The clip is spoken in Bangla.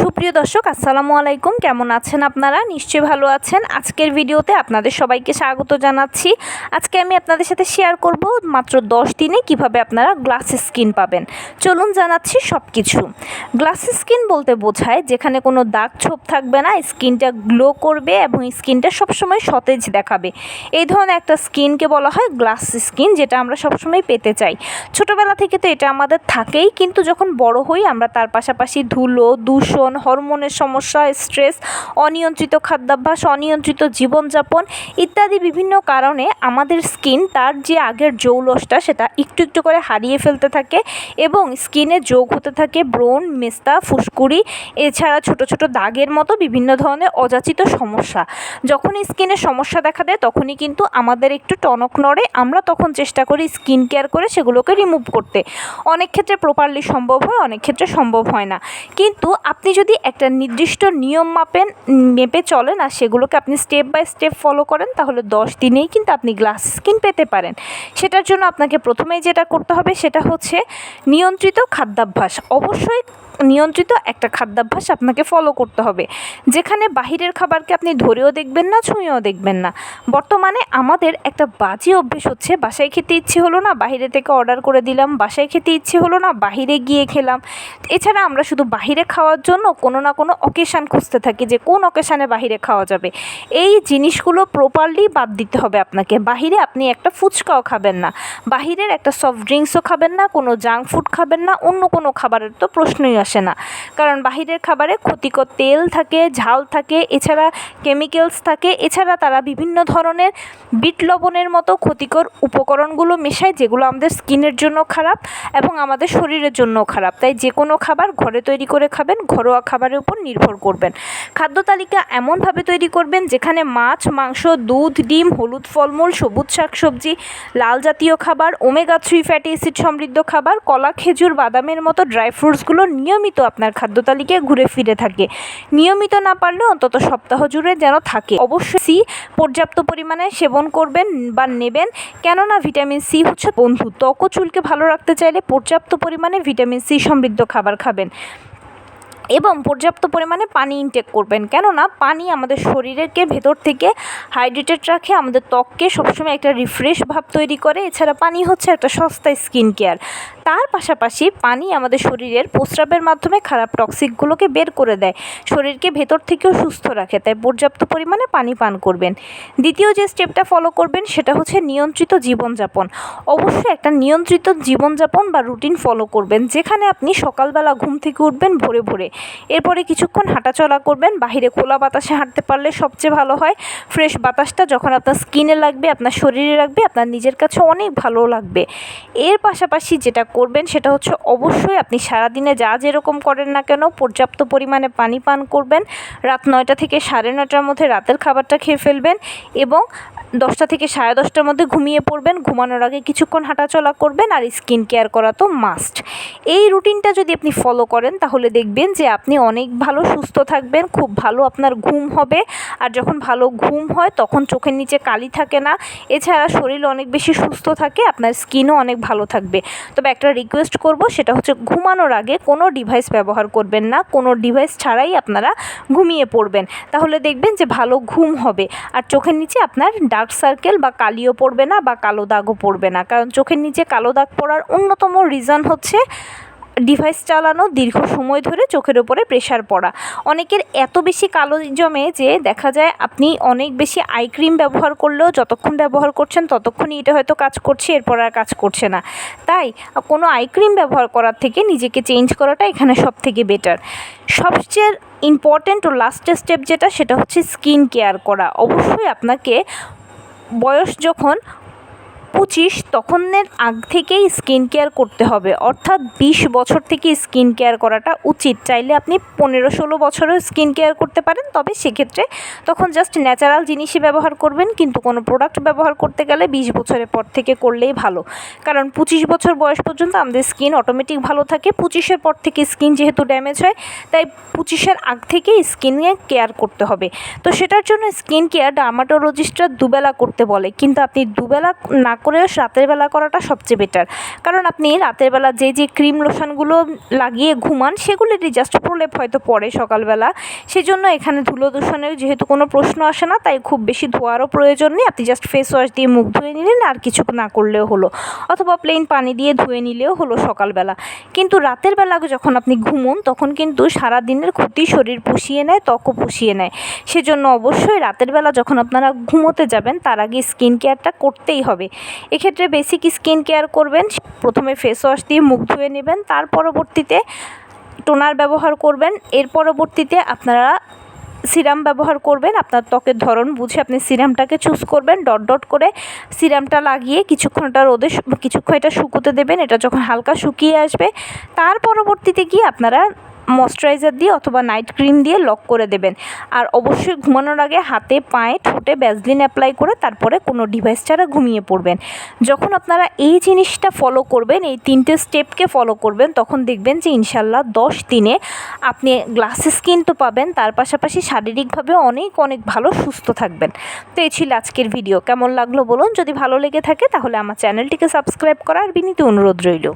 সুপ্রিয় দর্শক আসসালামু আলাইকুম, কেমন আছেন আপনারা? নিশ্চয়ই ভালো আছেন। আজকের ভিডিওতে আপনাদের সবাইকে স্বাগত জানাচ্ছি। আজকে আমি আপনাদের সাথে শেয়ার করব মাত্র 10 দিনে কিভাবে আপনারা গ্লাস স্কিন পাবেন। চলুন জানাচ্ছি সব কিছু। গ্লাস স্কিন বলতে বোঝায় যেখানে কোনো দাগ ছোপ থাকবে না, স্কিনটা গ্লো করবে এবং স্কিনটা সবসময় সতেজ দেখাবে। এই ধরনের একটা স্কিনকে বলা হয় গ্লাস স্কিন, যেটা আমরা সবসময় পেতে চাই। ছোটোবেলা থেকে তো এটা আমাদের থাকেই, কিন্তু যখন বড় হই আমরা তার পাশাপাশি ধুলো, দূষণ, হরমোনের সমস্যা, স্ট্রেস, অনিয়ন্ত্রিত খাদ্যাভ্যাস, অনিয়ন্ত্রিত জীবনযাপন ইত্যাদি বিভিন্ন কারণে আমাদের স্কিন তার যে আগের জৌলসটা সেটা একটু একটু করে হারিয়ে ফেলতে থাকে এবং স্কিনে যোগ হতে থাকে ব্রণ, মেস্তা, ফুসকুড়ি, এছাড়া ছোট ছোট দাগের মতো বিভিন্ন ধরনের অযাচিত সমস্যা। যখন স্কিনে সমস্যা দেখা দেয় তখনই কিন্তু আমাদের একটু টনক নড়ে। আমরা তখন চেষ্টা করি স্কিন কেয়ার করে সেগুলোকে রিমুভ করতে। অনেক ক্ষেত্রে প্রপারলি সম্ভব হয়, অনেক ক্ষেত্রে সম্ভব হয় না। কিন্তু আপনি যদি একটা নির্দিষ্ট নিয়ম মেপে চলেন আর সেগুলোকে আপনি স্টেপ বাই স্টেপ ফলো করেন, তাহলে 10 দিনেই কিন্তু আপনি গ্লাস স্কিন পেতে পারেন। সেটার জন্য আপনাকে প্রথমেই যেটা করতে হবে সেটা হচ্ছে নিয়ন্ত্রিত খাদ্যাভ্যাস। অবশ্যই নিয়ন্ত্রিত একটা খাদ্যাভ্যাস আপনাকে ফলো করতে হবে, যেখানে বাহিরের খাবারকে আপনি ধরেও দেখবেন না, ছুঁয়েও দেখবেন না। বর্তমানে আমাদের একটা বাজে অভ্যেস হচ্ছে, বাসায় খেতে ইচ্ছে হলো না বাইরে থেকে অর্ডার করে দিলাম, বাসায় খেতে ইচ্ছে হলো না বাইরে গিয়ে খেলাম। এছাড়া আমরা শুধু বাহিরে খাওয়ার জন্য কোনো না কোনো অকেশান খুঁজতে থাকি যে কোন অকেশানে বাহিরে খাওয়া যাবে। এই জিনিসগুলো প্রপারলি বাদ দিতে হবে আপনাকে। বাহিরে আপনি একটা ফুচকাও খাবেন না, বাহিরের একটা সফট ড্রিঙ্কসও খাবেন না, কোনো জাঙ্ক ফুড খাবেন না, অন্য কোনো খাবারের তো প্রশ্নই আসে না। কারণ বাহিরের খাবারে ক্ষতিকর তেল থাকে, ঝাল থাকে, এছাড়া কেমিক্যালস থাকে, এছাড়া তারা বিভিন্ন ধরনের বিট লবণের মতো ক্ষতিকর উপকরণগুলো মেশায়, যেগুলো আমাদের স্কিনের জন্য খারাপ এবং আমাদের শরীরের জন্যও খারাপ। তাই যে কোনো খাবার ঘরে তৈরি করে খাবেন, ঘরোয়া খাবারের উপর নির্ভর করবেন। খাদ্য তালিকা এমনভাবে তৈরি করবেন যেখানে মাছ, মাংস, দুধ, ডিম, হলুদ ফলমূল, সবুজ শাকসবজি, লাল জাতীয় খাবার, ওমেগা 3 ফ্যাটি অ্যাসিড সমৃদ্ধ খাবার, কলা, খেজুর, বাদামের মতো ড্রাই ফ্রুটসগুলো নিয়মিত আপনার খাদ্য তালিকায় ঘুরে ফিরে থাকে। নিয়মিত না পারলে অন্তত সপ্তাহ জুড়ে যেন থাকে। অবশ্যই সি পর্যাপ্ত পরিমাণে সেবন করবেন বা নেবেন, কেননা ভিটামিন সি হচ্ছে বন্ধু। ত্বক ও চুলকে ভালো রাখতে চাইলে পর্যাপ্ত পরিমাণে ভিটামিন সি সমৃদ্ধ খাবার খাবেন এবং পর্যাপ্ত পরিমাণে পানি ইনটেক করবেন, কেননা পানি আমাদের শরীরকে ভেতর থেকে হাইড্রেটেড রাখে, আমাদের ত্বককে সবসময় একটা রিফ্রেশ ভাব তৈরি করে। এছাড়া পানি হচ্ছে একটা সস্তা স্কিন কেয়ার। তার পাশাপাশি পানি আমাদের শরীরের প্রস্রাবের মাধ্যমে খারাপ টক্সিকগুলোকে বের করে দেয়, শরীরকে ভেতর থেকেও সুস্থ রাখে। তাই পর্যাপ্ত পরিমাণে পানি পান করবেন। দ্বিতীয় যে স্টেপটা ফলো করবেন সেটা হচ্ছে নিয়ন্ত্রিত জীবনযাপন। অবশ্যই একটা নিয়ন্ত্রিত জীবনযাপন বা রুটিন ফলো করবেন, যেখানে আপনি সকালবেলা ঘুম থেকে উঠবেন ভোরে ভোরে, এরপরে কিছুক্ষণ হাঁটাচলা করবেন। বাহিরে খোলা বাতাসে হাঁটতে পারলে সবচেয়ে ভালো হয়। ফ্রেশ বাতাসটা যখন আপনার স্কিনে লাগবে, আপনার শরীরে লাগবে, আপনার নিজের কাছে অনেক ভালো লাগবে। এর পাশাপাশি যেটা করবেন সেটা হচ্ছে অবশ্যই আপনি সারাদিনে যা যেরকম করেন না কেন পর্যাপ্ত পরিমাণে পানি পান করবেন। রাত 9টা থেকে 9:30টার মধ্যে রাতের খাবারটা খেয়ে ফেলবেন এবং 10টা থেকে 10:30টার মধ্যে ঘুমিয়ে পড়বেন। ঘুমানোর আগে কিছুক্ষণ হাঁটাচলা করবেন, আর স্কিন কেয়ার করা তো মাস্ট। এই রুটিনটা যদি আপনি ফলো করেন তাহলে দেখবেন যে আপনি অনেক ভালো সুস্থ থাকবেন, খুব ভালো আপনার ঘুম হবে। আর যখন ভালো ঘুম হয় তখন চোখের নিচে কালি থাকে না, এছাড়া শরীর অনেক বেশি সুস্থ থাকে, আপনার স্কিনও অনেক ভালো থাকবে। তবে একটা রিকোয়েস্ট করব, সেটা হচ্ছে ঘুমানোর আগে কোনো ডিভাইস ব্যবহার করবেন না, কোনো ডিভাইস ছাড়াই আপনারা ঘুমিয়ে পড়বেন। তাহলে দেখবেন যে ভালো ঘুম হবে আর চোখের নিচে আপনার ডার্ক সার্কেল বা কালিও পড়বে না বা কালো দাগও পড়বে না। কারণ চোখের নিচে কালো দাগ পড়ার অন্যতম রিজন হচ্ছে ডিভাইস চালানো, দীর্ঘ সময় ধরে চোখের উপরে প্রেশার পড়া। অনেকের এত বেশি কালো জমে যে দেখা যায় আপনি অনেক বেশি আই ক্রিম ব্যবহার করলেও যতক্ষণ ব্যবহার করছেন ততক্ষণই এটা হয়তো কাজ করছে, এরপর আর কাজ করছে না। তাই কোনো আই ক্রিম ব্যবহার করার থেকে নিজেকে চেঞ্জ করাটা এখানে সব থেকে বেটার। সবচেয়ে ইম্পর্ট্যান্ট ও লাস্টের স্টেপ যেটা, সেটা হচ্ছে স্কিন কেয়ার করা। অবশ্যই আপনাকে বয়স যখন 25 তখনের আগ থেকেই স্কিন কেয়ার করতে হবে, অর্থাৎ 20 বছর থেকে স্কিন কেয়ার করাটা উচিত। চাইলে আপনি 15-16 বছরেও স্কিন কেয়ার করতে পারেন, তবে সেক্ষেত্রে তখন জাস্ট ন্যাচারাল জিনিসই ব্যবহার করবেন, কিন্তু কোনো প্রোডাক্ট ব্যবহার করতে গেলে 20 বছরের পর থেকে করলেই ভালো। কারণ 25 বছর বয়স পর্যন্ত আমাদের স্কিন অটোমেটিক ভালো থাকে। 25-এর পর থেকে স্কিন যেহেতু ড্যামেজ হয়, তাই 25-এর আগ থেকেই স্কিনে কেয়ার করতে হবে। তো সেটার জন্য স্কিন কেয়ার ডার্মাটোলজিস্টরা দুবেলা করতে বলে, কিন্তু আপনি দুবেলা না করেও রাতের বেলা করাটা সবচেয়ে বেটার। কারণ আপনি রাতের বেলা যে ক্রিম লোশনগুলো লাগিয়ে ঘুমান সেগুলিরই জাস্ট প্রলেপ হয়তো পড়ে সকালবেলা, সেজন্য এখানে ধুলো দূষণের যেহেতু কোনো প্রশ্ন আসে না, তাই খুব বেশি ধোয়ারও প্রয়োজন নেই। আপনি জাস্ট ফেস ওয়াশ দিয়ে মুখ ধুয়ে নিলেন, আর কিছু না করলেও হলো, অথবা প্লেন পানি দিয়ে ধুয়ে নিলেও হলো সকালবেলা। কিন্তু রাতের বেলা যখন আপনি ঘুমোন তখন কিন্তু সারা দিনের ক্ষতি শরীর পুষিয়ে নেয়, ত্বকও পুষিয়ে নেয়। সেজন্য অবশ্যই রাতের বেলা যখন আপনারা ঘুমোতে যাবেন তার আগে স্কিন কেয়ারটা করতেই হবে। এক্ষেত্রে বেসিক স্কিন কেয়ার করবেন, প্রথমে ফেস ওয়াশ দিয়ে মুখ ধুয়ে নেবেন, তার পরবর্তীতে টোনার ব্যবহার করবেন, এর পরবর্তীতে আপনারা সিরাম ব্যবহার করবেন। আপনার ত্বকের ধরন বুঝে আপনি সিরামটাকে চুজ করবেন, ডট ডট করে সিরামটা লাগিয়ে কিছুক্ষণ এটা শুকোতে দেবেন। এটা যখন হালকা শুকিয়ে আসবে তার পরবর্তীতে গিয়ে আপনারা ময়শ্চারাইজার দিয়ে অথবা নাইট ক্রিম দিয়ে লক করে দেবেন। আর অবশ্যই ঘুমানোর আগে হাতে, পায়ে, ঠোঁটে ভ্যাসলিন অ্যাপ্লাই করে তারপরে কোনো ডিভাইস ছাড়া ঘুমিয়ে পড়বেন। যখন আপনারা এই জিনিসটা ফলো করবেন, এই 3টে স্টেপকে ফলো করবেন, তখন দেখবেন যে ইনশাল্লাহ 10 দিনে আপনি গ্লাস স্কিন তো পাবেন, তার পাশাপাশি শারীরিকভাবে অনেক ভালো সুস্থ থাকবেন। তো এই ছিল আজকের ভিডিও। কেমন লাগলো বলুন। যদি ভালো লেগে থাকে তাহলে আমার চ্যানেলটিকে সাবস্ক্রাইব করার বিনীত অনুরোধ রইল।